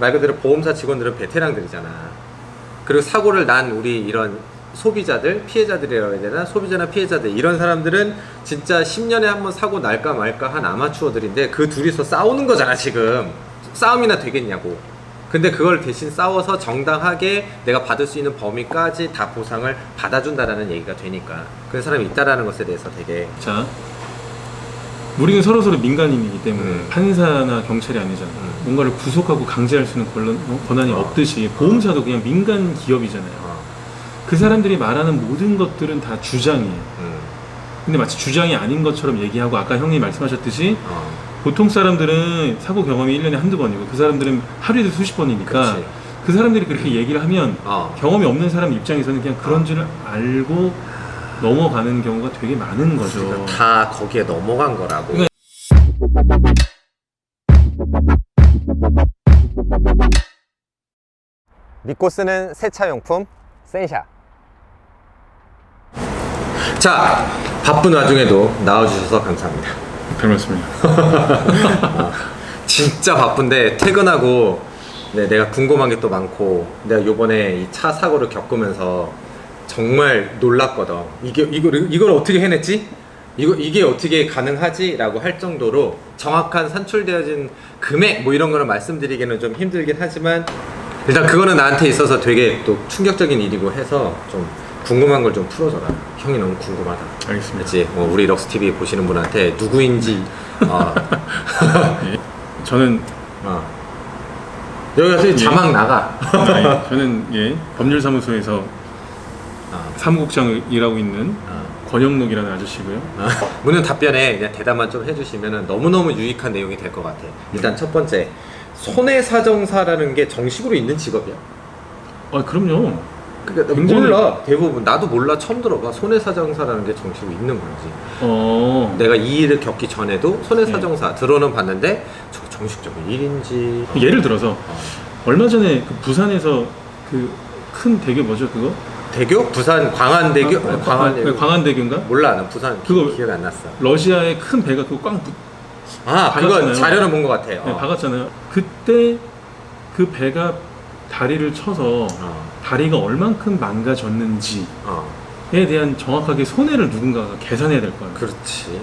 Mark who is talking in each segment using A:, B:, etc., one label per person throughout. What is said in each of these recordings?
A: 말 그대로 보험사 직원들은 베테랑들이잖아. 그리고 사고를 난 우리 이런 소비자들, 피해자들이라고 해야 되나? 소비자나 피해자들 이런 사람들은 진짜 10년에 한 번 사고 날까 말까 한 아마추어들인데 그 둘이서 싸우는 거잖아 지금. 싸움이나 되겠냐고. 근데 그걸 대신 싸워서 정당하게 내가 받을 수 있는 범위까지 다 보상을 받아준다라는 얘기가 되니까 그런 사람이 있다라는 것에 대해서 되게
B: 자, 우리는 서로서로 민간인이기 때문에 판사나 경찰이 아니잖아. 뭔가를 구속하고 강제할 수 있는 권한이 없듯이 보험사도 그냥 민간 기업이잖아요. 그 사람들이 말하는 모든 것들은 다 주장이에요. 근데 마치 주장이 아닌 것처럼 얘기하고 아까 형님 말씀하셨듯이 보통 사람들은 사고 경험이 1년에 한두 번이고 그 사람들은 하루에도 수십 번이니까
A: 그치.
B: 그 사람들이 그렇게 얘기를 하면 경험이 없는 사람 입장에서는 그냥 그런 줄 알고 넘어가는 경우가 되게 많은 거죠.
A: 다 거기에 넘어간 거라고.
B: 그러니까
A: 믿고 쓰는 세차용품 센샤. 자, 바쁜 와중에도 나와주셔서 감사합니다.
B: 별 말씀이요.
A: 진짜 바쁜데 퇴근하고 네, 내가 궁금한 게 또 많고 내가 요번에 이 차 사고를 겪으면서 정말 놀랐거든. 이걸 어떻게 해냈지? 이게 어떻게 가능하지? 라고 할 정도로 정확한 산출되어진 금액 뭐 이런 거를 말씀드리기는 좀 힘들긴 하지만 일단 그거는 나한테 있어서 되게 또 충격적인 일이고 해서 좀 궁금한 걸 좀 풀어줘라. 형이 너무 궁금하다.
B: 알겠습니다.
A: 그치? 우리 럭스TV 보시는 분한테 누구인지
B: 예. 저는
A: 여기 가서 자막 나가.
B: 저는 법률사무소에서 사무국장 일하고 있는 권영록이라는 아저씨고요.
A: 묻는 답변에 그냥 대답만 좀 해주시면 너무너무 유익한 내용이 될 것 같아. 일단 첫 번째, 손해사정사라는 게 정식으로 있는 직업이야?
B: 그럼요.
A: 그러니까
B: 굉장히...
A: 몰라. 대부분 나도 몰라. 처음 들어봐. 손해사정사라는 게 정식으로 있는 건지. 내가 이 일을 겪기 전에도 손해사정사 들어는 봤는데 저 정식적인 일인지.
B: 예를 들어서 얼마 전에 그 부산에서 그 큰 대교 뭐죠 그거?
A: 대교? 부산 광안대교?
B: 광안대교인가?
A: 몰라. 난 부산
B: 그거
A: 기억이 안 났어.
B: 러시아의 큰 배가 그거 꽝
A: 그거 자료는 본 것 같아요.
B: 네, 박았잖아요. 그때 그 배가 다리를 쳐서 다리가 얼만큼 망가졌는지에 대한 정확하게 손해를 누군가가 계산해야 될 거예요.
A: 그렇지.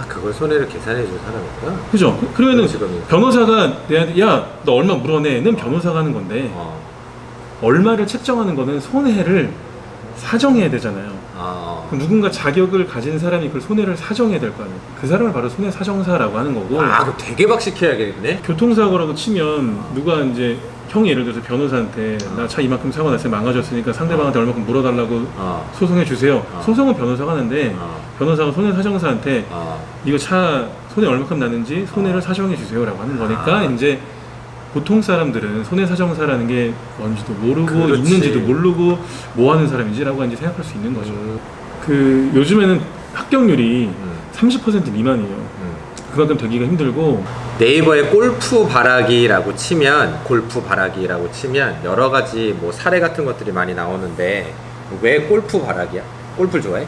A: 그걸 손해를 계산해 줄 사람이구나.
B: 그죠? 그러면은 변호사가 내한테 야, 너 얼마 물어내?는 변호사가 하는 건데 얼마를 책정하는 거는 손해를 사정해야 되잖아요. 누군가 자격을 가진 사람이 그 손해를 사정해야 될 거 아니에요. 그 사람을 바로 손해사정사라고 하는 거고.
A: 그럼 되게 박식해야겠네.
B: 교통사고라고 치면 누가 이제 형이 예를 들어서 변호사한테 나 차 이만큼 사고 났으니 망가졌으니까 상대방한테 얼마큼 물어달라고 소송해 주세요. 소송은 변호사가 하는데 변호사가 손해사정사한테 이거 차 손해 얼마큼 났는지 손해를 사정해 주세요라고 하는 거니까 이제 보통 사람들은 손해사정사라는 게 뭔지도 모르고
A: 그렇지.
B: 있는지도 모르고 뭐 하는 사람인지라고 이제 생각할 수 있는 거죠. 그 요즘에는 합격률이 30% 미만이에요. 그만큼 되기가 힘들고
A: 네이버에 골프 바라기라고 치면 여러 가지 뭐 사례 같은 것들이 많이 나오는데 왜 골프 바라기야? 골프를 좋아해?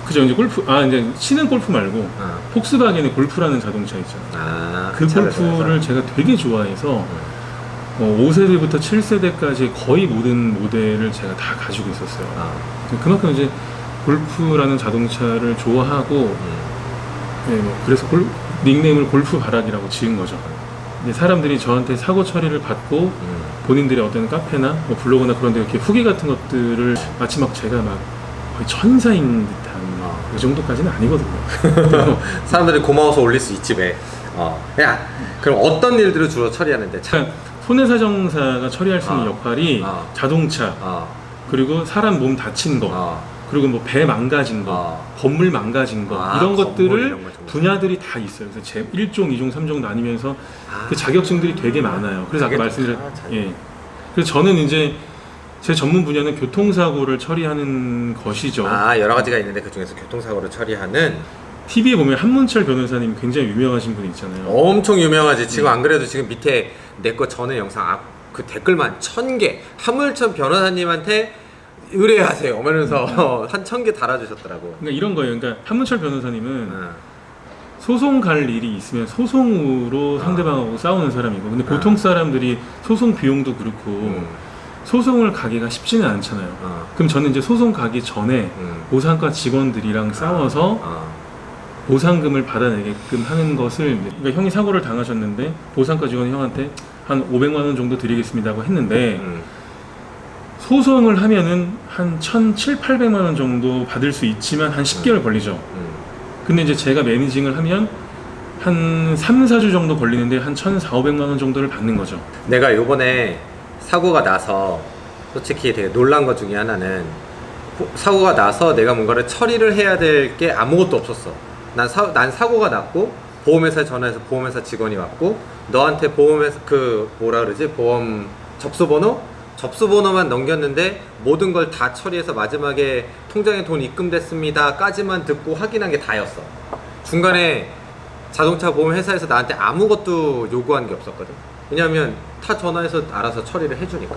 B: 그죠. 이제 골프 이제 치는 골프 말고 폭스바겐의 골프라는 자동차 있잖아요. 그 골프를 제가 되게 좋아해서 5세대부터 7세대까지 거의 모든 모델을 제가 다 가지고 있었어요. 그만큼 이제 골프라는 자동차를 좋아하고 그래서 닉네임을 골프 바라기라고 지은 거죠. 사람들이 저한테 사고 처리를 받고 본인들의 어떤 카페나 뭐 블로그나 그런 데 이렇게 후기 같은 것들을 마치 막 제가 막 거의 천사인 듯한 그 정도까지는 아니거든요.
A: 사람들이 고마워서 올릴 수 있지 왜. 야, 그럼 어떤 일들을 주로 처리하는데?
B: 손해사정사가 처리할 수 있는 역할이 자동차 그리고 사람 몸 다친 거 그리고 뭐 배 망가진 거, 건물 망가진 거 이런 것들을 분야들이 다 있어요. 그래서 1종, 2종, 3종 나뉘면서 그 자격증들이 되게 많아요. 그래서 아까 말씀드린 그래서 저는 이제 제 전문 분야는 교통사고를 처리하는 것이죠.
A: 여러 가지가 있는데 그 중에서 교통사고를 처리하는
B: TV에 보면 한문철 변호사님 굉장히 유명하신 분이 있잖아요. 엄청
A: 유명하지. 지금 안 그래도 지금 밑에 내 거 전에 영상 그 댓글만 1000개 한문철 변호사님한테 의뢰하세요. 이러면서 한 1000개 달아주셨더라고.
B: 그러니까 이런 거예요. 그러니까 한문철 변호사님은 소송 갈 일이 있으면 소송으로 상대방하고 싸우는 사람이고, 근데 보통 사람들이 소송 비용도 그렇고 소송을 가기가 쉽지는 않잖아요. 그럼 저는 이제 소송 가기 전에 보상과 직원들이랑 싸워서 보상금을 받아내게끔 하는 것을, 그러니까 형이 사고를 당하셨는데 보상과 직원이 형한테 한 500만 원 정도 드리겠습니다고 했는데 소송을 하면은 한 1,700~800만 원 정도 받을 수 있지만 한 10개월 걸리죠. 근데 이제 제가 매니징을 하면 한 3~4주 정도 걸리는데 한 1,400~500만 원 정도를 받는 거죠.
A: 내가 요번에 사고가 나서 솔직히 되게 놀란 것 중에 하나는, 사고가 나서 내가 뭔가를 처리를 해야 될 게 아무것도 없었어. 난 사고가 났고 보험회사에 전화해서 보험회사 직원이 왔고 너한테 보험회사 보험 접수번호만 넘겼는데 모든 걸 다 처리해서 마지막에 통장에 돈 입금됐습니다 까지만 듣고 확인한 게 다였어. 중간에 자동차 보험 회사에서 나한테 아무것도 요구한 게 없었거든. 왜냐면 다 전화해서 알아서 처리를 해주니까.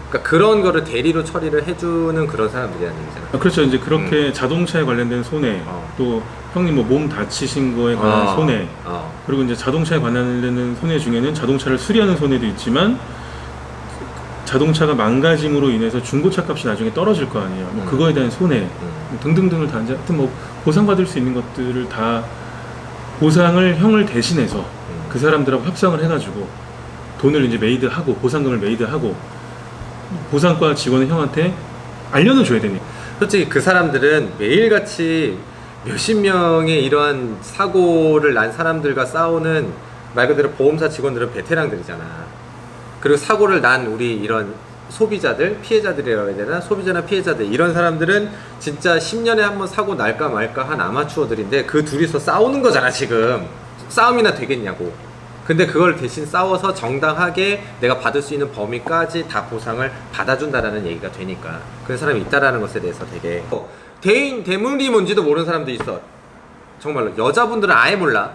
A: 그러니까 그런 거를 대리로 처리를 해주는 그런 사람들이라는 얘기잖아.
B: 그렇죠. 이제 그렇게 자동차에 관련된 손해, 또 형님 뭐 몸 다치신 거에 관한 손해, 그리고 이제 자동차에 관련된 손해 중에는 자동차를 수리하는 손해도 있지만 자동차가 망가짐으로 인해서 중고차 값이 나중에 떨어질 거 아니에요. 뭐 그거에 대한 손해 등등등을 다 이제 하여튼 뭐 보상받을 수 있는 것들을 다 보상을 형을 대신해서 그 사람들하고 협상을 해가지고 돈을 이제 메이드하고 보상금을 메이드하고 보상과 직원은 형한테 알려는 줘야 되니까.
A: 솔직히 그 사람들은 매일같이 몇십 명의 이러한 사고를 난 사람들과 싸우는, 말 그대로 보험사 직원들은 베테랑들이잖아. 그리고 사고를 난 우리 이런 소비자들, 피해자들이라고 해야 되나? 소비자나 피해자들, 이런 사람들은 진짜 10년에 한 번 사고 날까 말까 한 아마추어들인데 그 둘이서 싸우는 거잖아 지금. 싸움이나 되겠냐고. 근데 그걸 대신 싸워서 정당하게 내가 받을 수 있는 범위까지 다 보상을 받아준다라는 얘기가 되니까 그런 사람이 있다라는 것에 대해서 되게, 대물이 뭔지도 모르는 사람도 있어. 정말로 여자분들은 아예 몰라.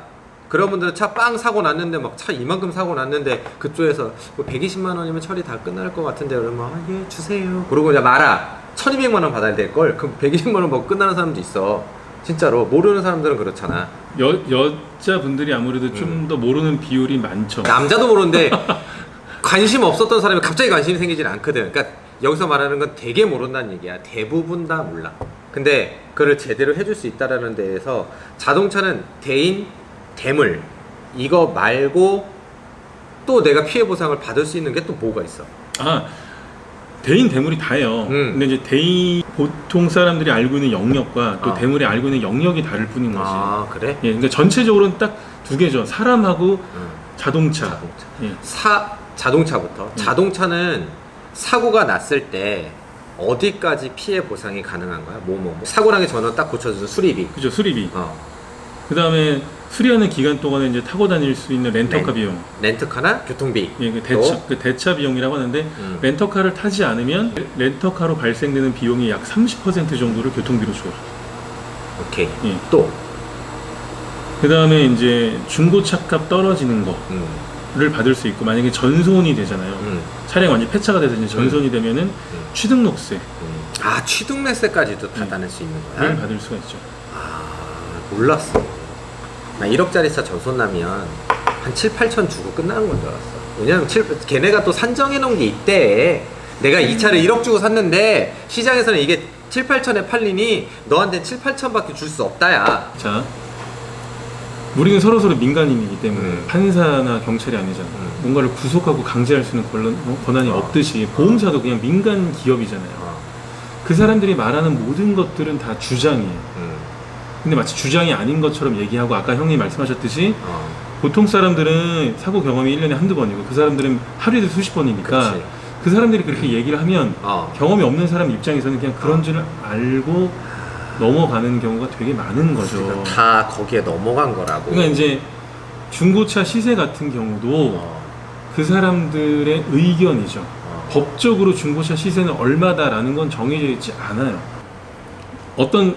A: 그런 분들은 차 빵 사고 났는데 막 차 이만큼 사고 났는데 그쪽에서 뭐 120만 원이면 처리 다 끝날 것 같은데 그러면 예 주세요 그러고 그냥 말아. 1200만 원 받아야 될걸. 그럼 120만 원 먹고 끝나는 사람도 있어. 진짜로 모르는 사람들은 그렇잖아.
B: 여자분들이 아무래도 좀 더 모르는 비율이 많죠.
A: 남자도 모르는데 관심 없었던 사람이 갑자기 관심이 생기진 않거든. 그러니까 여기서 말하는 건 되게 모른다는 얘기야. 대부분 다 몰라. 근데 그걸 제대로 해줄 수 있다라는 데에서 자동차는 대인, 대물 이거 말고 또 내가 피해 보상을 받을 수 있는 게 또 뭐가 있어?
B: 대인, 대물이 다예요. 근데 이제 대인, 보통 사람들이 알고 있는 영역과 또 대물이 알고 있는 영역이 다를 뿐인 거지.
A: 그래?
B: 예, 그러니까 전체적으로는 딱 두 개죠. 사람하고 자동차. 예.
A: 자동차부터. 자동차는 사고가 났을 때 어디까지 피해 보상이 가능한 거야? 사고 나기 전에 딱 고쳐주는 수리비.
B: 그죠, 수리비. 그 다음에 수리하는 기간 동안에 이제 타고 다닐 수 있는 렌터카 비용.
A: 렌터카나 교통비.
B: 예, 그 대차 비용이라고 하는데 렌터카를 타지 않으면 렌터카로 발생되는 비용이 약 30% 정도를 교통비로 줘요.
A: 오케이.
B: 예.
A: 또.
B: 그 다음에 이제 중고차 값 떨어지는 거를 받을 수 있고, 만약에 전손이 되잖아요. 차량이 완전 폐차가 돼서 이제 전손이 되면은 취등록세.
A: 취등록세까지도 받아낼 수 있는 거야?
B: 를 받을 수가 있죠.
A: 몰랐어. 나 1억짜리 차 전손 나면 한 7~8천 주고 끝나는 건 줄 알았어. 왜냐면 걔네가 또 산정해 놓은 게 있대. 내가 이 차를 1억 주고 샀는데 시장에서는 이게 7~8천에 팔리니 너한테 7~8천밖에 줄 수 없다야.
B: 자, 우리는 서로서로 민간인이기 때문에 판사나 경찰이 아니잖아. 뭔가를 구속하고 강제할 수 있는 권한이 없듯이 보험사도 그냥 민간 기업이잖아요. 그 사람들이 말하는 모든 것들은 다 주장이에요. 근데 마치 주장이 아닌 것처럼 얘기하고, 아까 형님 말씀하셨듯이 보통 사람들은 사고 경험이 1년에 한두 번이고 그 사람들은 하루에도 수십 번이니까
A: 그치.
B: 그 사람들이 그렇게 얘기를 하면 경험이 없는 사람 입장에서는 그냥 그런 줄 알고 넘어가는 경우가 되게 많은 거죠.
A: 다 거기에 넘어간 거라고.
B: 그러니까 이제 중고차 시세 같은 경우도 그 사람들의 의견이죠. 법적으로 중고차 시세는 얼마다라는 건 정해져 있지 않아요. 어떤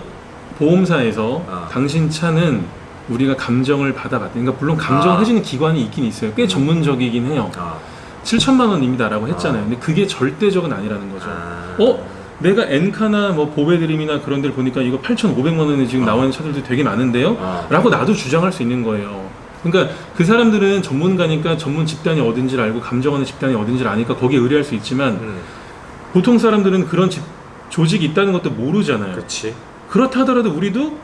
B: 보험사에서 당신 차는 우리가 감정을 받아봤다. 그러니까 물론 감정을 해주는 기관이 있긴 있어요. 꽤 전문적이긴 해요. 7천만 원입니다라고 했잖아요. 근데 그게 절대적은 아니라는 거죠. 내가 엔카나 뭐 보배드림이나 그런 데를 보니까 이거 8,500만 원에 지금 나와 있는 차들도 되게 많은데요? 라고 나도 주장할 수 있는 거예요. 그러니까 그 사람들은 전문가니까 전문 집단이 어딘지를 알고 감정하는 집단이 어딘지를 아니까 거기에 의뢰할 수 있지만 보통 사람들은 그런 조직이 있다는 것도 모르잖아요.
A: 그렇지.
B: 그렇다 하더라도 우리도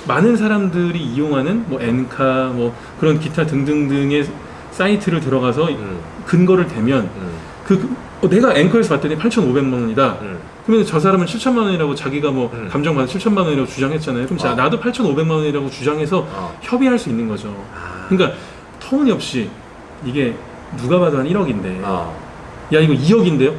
B: 많은 사람들이 이용하는 뭐 엔카 뭐 그런 기타 등등등의 사이트를 들어가서 근거를 대면 내가 앵커에서 봤더니 8,500만 원이다. 그러면 저 사람은 7천만 원이라고 자기가 뭐 감정받아 7천만 원이라고 주장했잖아요. 그럼 나도 8,500만 원이라고 주장해서 협의할 수 있는 거죠. 그러니까 터무니없이 이게 누가 봐도 한 1억인데 야 이거 2억인데요?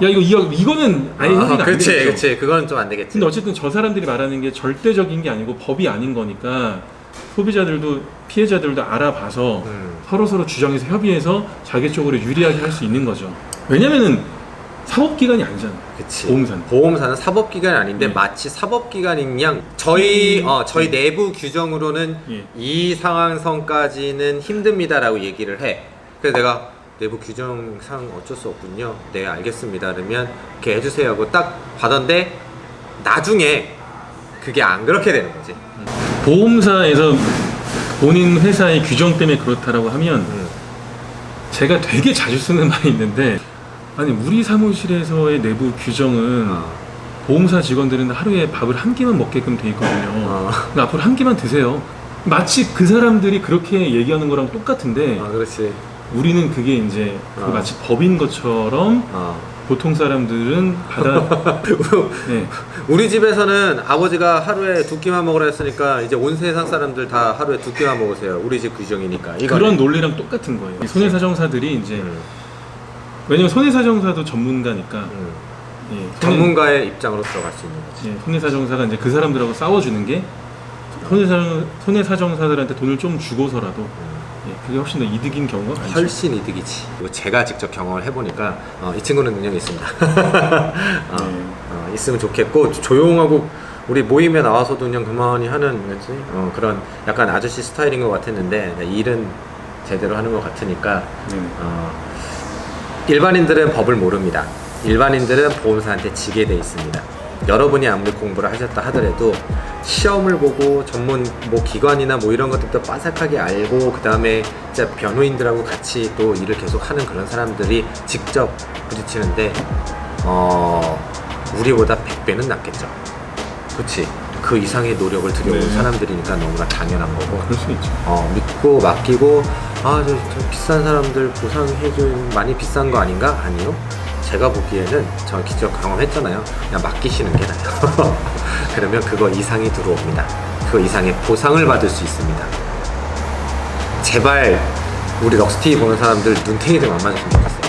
B: 야 이거 2억 이거는 아예 협의가 안 되겠죠.
A: 그치 그건 좀 안 되겠지.
B: 근데 어쨌든 저 사람들이 말하는 게 절대적인 게 아니고 법이 아닌 거니까 소비자들도 피해자들도 알아봐서 서로 주장해서 협의해서 자기 쪽으로 유리하게 할 수 있는 거죠. 왜냐면은 사법기관이 아니잖아.
A: 그치.
B: 보험사는
A: 사법기관이 아닌데 마치 사법기관인 양 저희 내부 규정으로는 이 상황선까지는 힘듭니다라고 얘기를 해. 그래서 내가 내부 규정상 어쩔 수 없군요. 네 알겠습니다. 그러면 이렇게 해주세요 하고 딱 받았는데 나중에 그게 안 그렇게 되는 거지.
B: 보험사에서 본인 회사의 규정 때문에 그렇다라고 하면 제가 되게 자주 쓰는 말이 있는데 아니 우리 사무실에서의 내부 규정은 보험사 직원들은 하루에 밥을 한 끼만 먹게끔 돼 있거든요. 그러니까 앞으로 한 끼만 드세요. 마치 그 사람들이 그렇게 얘기하는 거랑 똑같은데
A: 그렇지.
B: 우리는 그게 이제 마치 법인 것처럼 보통 사람들은 네.
A: 우리 집에서는 아버지가 하루에 2끼만 먹으라 했으니까 이제 온 세상 사람들 다 하루에 2끼만 먹으세요. 우리 집 규정이니까.
B: 그런 논리랑 똑같은 거예요. 손해사정사들이 이제 왜냐면 손해사정사도 전문가니까
A: 전문가의 입장으로 들어갈 수 있는 거지.
B: 손해사정사가 이제 그 사람들하고 싸워주는 게 손해사정사들한테 돈을 좀 주고서라도 그게 훨씬 더 이득인 경우가 많죠.
A: 훨씬 이득이지. 제가 직접 경험을 해보니까 이 친구는 능력이 있습니다. 있으면 좋겠고 조용하고 우리 모임에 나와서도 그냥 그만히 하는 그런 약간 아저씨 스타일인 것 같았는데 일은 제대로 하는 것 같으니까 일반인들은 법을 모릅니다. 일반인들은 보험사한테 지게 돼 있습니다. 여러분이 아무리 공부를 하셨다 하더라도 시험을 보고 전문 뭐 기관이나 뭐 이런 것들도 빠삭하게 알고 그 다음에 진짜 변호인들하고 같이 또 일을 계속 하는 그런 사람들이 직접 부딪히는데 우리보다 100배는 낫겠죠. 그렇지. 그 이상의 노력을 들여온 사람들이니까 너무나 당연한 거고.
B: 그럴 수 있죠.
A: 믿고 맡기고 저 비싼 사람들 보상해준 많이 비싼 거 아닌가? 아니요. 제가 보기에는 저 직접 경험했잖아요. 그냥 맡기시는 게 나아요. 그러면 그거 이상이 들어옵니다. 그거 이상의 보상을 받을 수 있습니다. 제발 우리 럭스TV 보는 사람들 눈탱이 좀 안 맞았으면 좋겠어요.